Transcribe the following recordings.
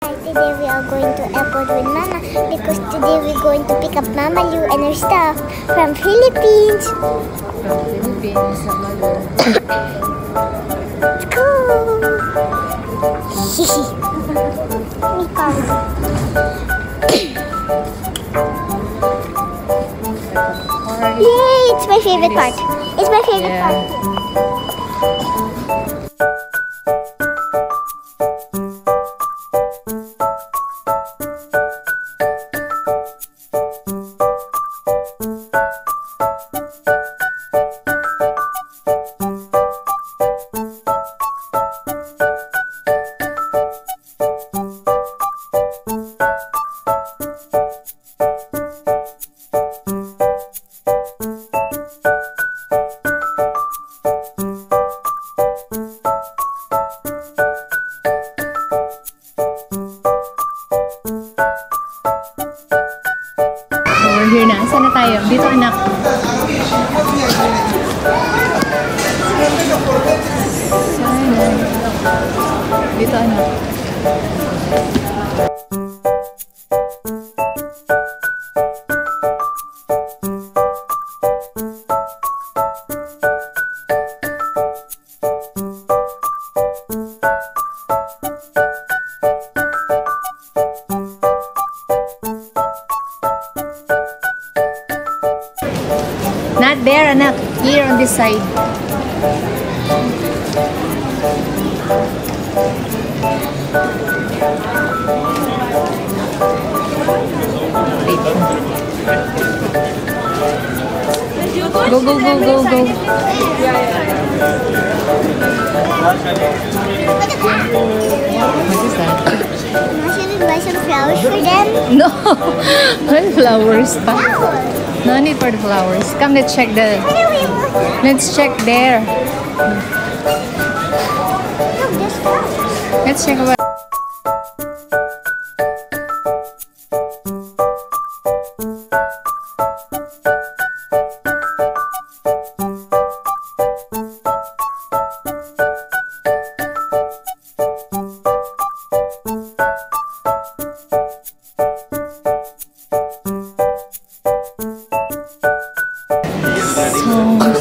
guys, today we are going to airport with Mama because today we're going to pick up Mama Lu and her stuff from Philippines. From Philippines, sa Malu. Let's go! Me come. Yay! It's my favorite part. It's my favorite part. We're here na. Saan na tayo? Dito, anak. Sana. Dito, anak. Not there, anak. Here on this side. Go, go, go, go, go. What is that? Should we buy some flowers for them? No. What flowers pa? No need for the flowers. Come, let's check the... Let's check there. Look, there's flowers. Let's check what...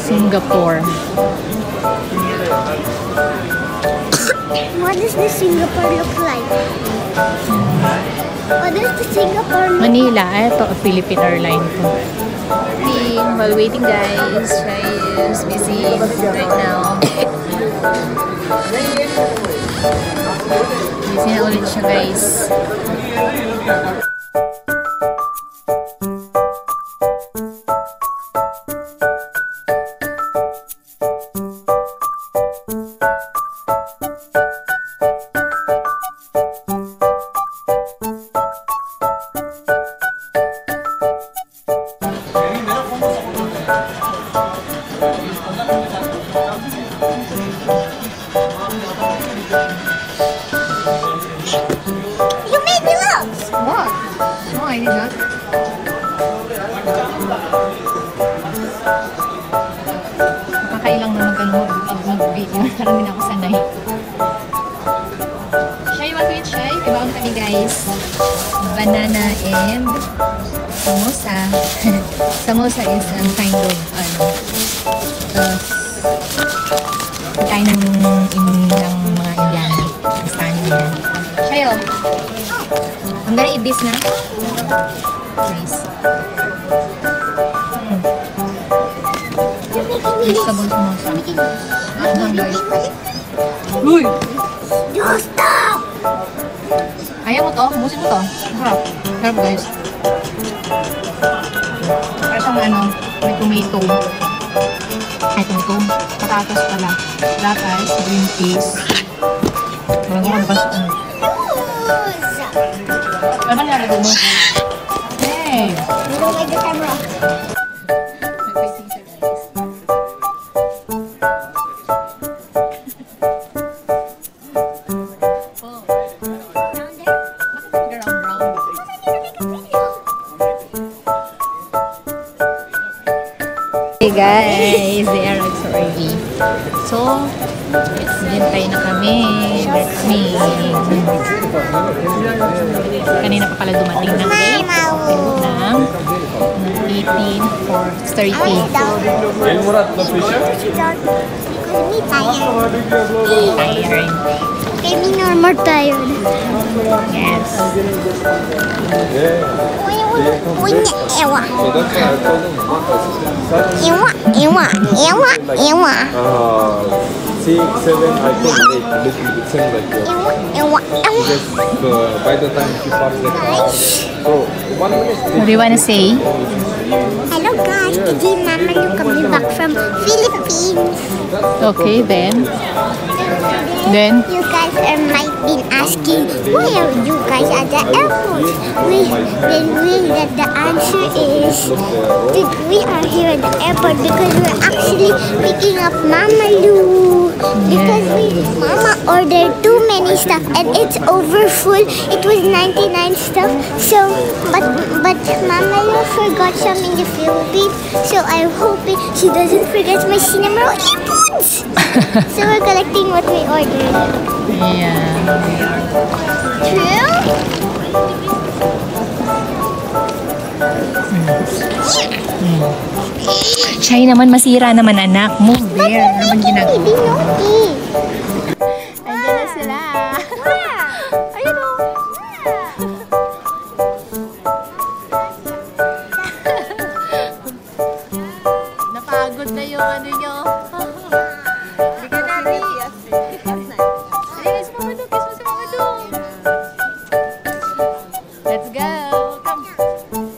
Singapore. What does the Singapore look like? What does the Singapore look like? Manila. Ito, Philippine Airline po. While waiting, guys, Shai is busy right now. Busy na ulit siya, guys. You made me look! What? No, I did not. Nakakailang naman ganun mag-video. Karami na ako sanay. Shai, you want to eat, Shai? Ibaon kami, guys. Banana and samosa. Samosa is kind of, kain ng mga Indiano. Pakistani yan. Shai, oh. I'm gonna eat this na. Nice. Vegetable samosa. Uy! You stop! Ayaw mo to? Busin mo to. Sarap. Sarap, guys. Para siyang may tomato. Ay, tomato. Patatas pala. Latas, green peas. Walang kabas. Ano ba nilalagay mo? Hey! You don't like the camera. Nag-facing siya, guys. Oh. Down there? Bakit brown? Because I need to make a video. Hey guys, they are so early. So, hintay na kami. Kanina pa pala dumating ng 8. Ng 18 for 30. Tired. Kami normal tired. Yes. Ewa. Ewa. 6, 7, I think 8, a little bit same like that. Because by the time she parks the car, so 1 minute. What do you wanna say? Hello guys, today Mama Lu coming back from Philippines. Okay, then You guys might be asking, why are you guys at the airport? The answer is, we are here at the airport because we're actually picking up Mama Lu. Because Mama ordered too many stuff and it's over full. It was 99 stuff. So, but Mama Lu forgot some in the Philippines. So I'm hoping she doesn't forget my cinema roll earphones. So we're collecting what we ordered. yeah. True? Siya naman masira naman anak. Move there. Ano bang ginagawa? Be naughty. Andiyan na sila. Ayun o. Napagod na yung ano nyo. Halika na, Ri. Halika si Mama Lu. Kiss mo si Mama Lu. Let's go. Come.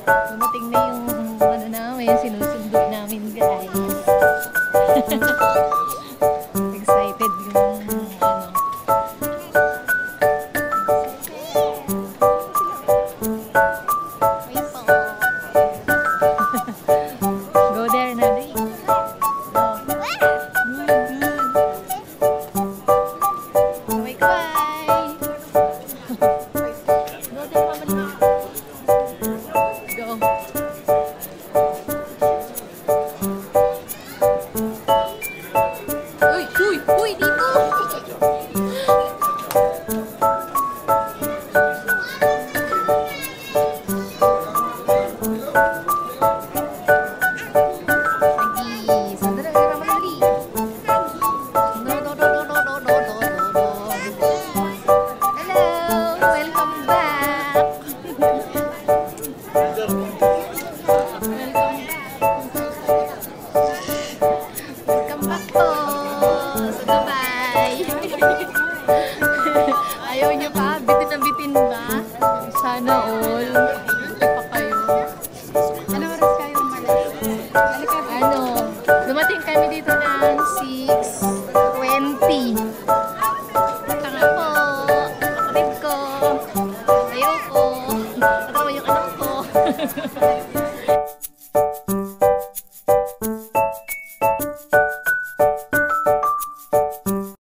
Dumating na yung ano namin. Sinusundo namin, guys. Excited yung ano. Go there, Nadi. Go. Kaway-kaway. Go there, Mama Lu. Go. Uy! Uy! Uy! Dito! Lagi! Sandali! Mama Lali! No, no, no, no, no, no, no, no, no. Hello! Welcome back! Welcome back po! So, bye-bye! Ayaw niyo pa? Bitin na bitin ba? Sana all. Ito pa kayo. Ano oras kayo umalis? Ano? Dumating kami dito ng 6:20. Tanga po. Kapatid ko. Ayaw ko. Katawa yung anak ko.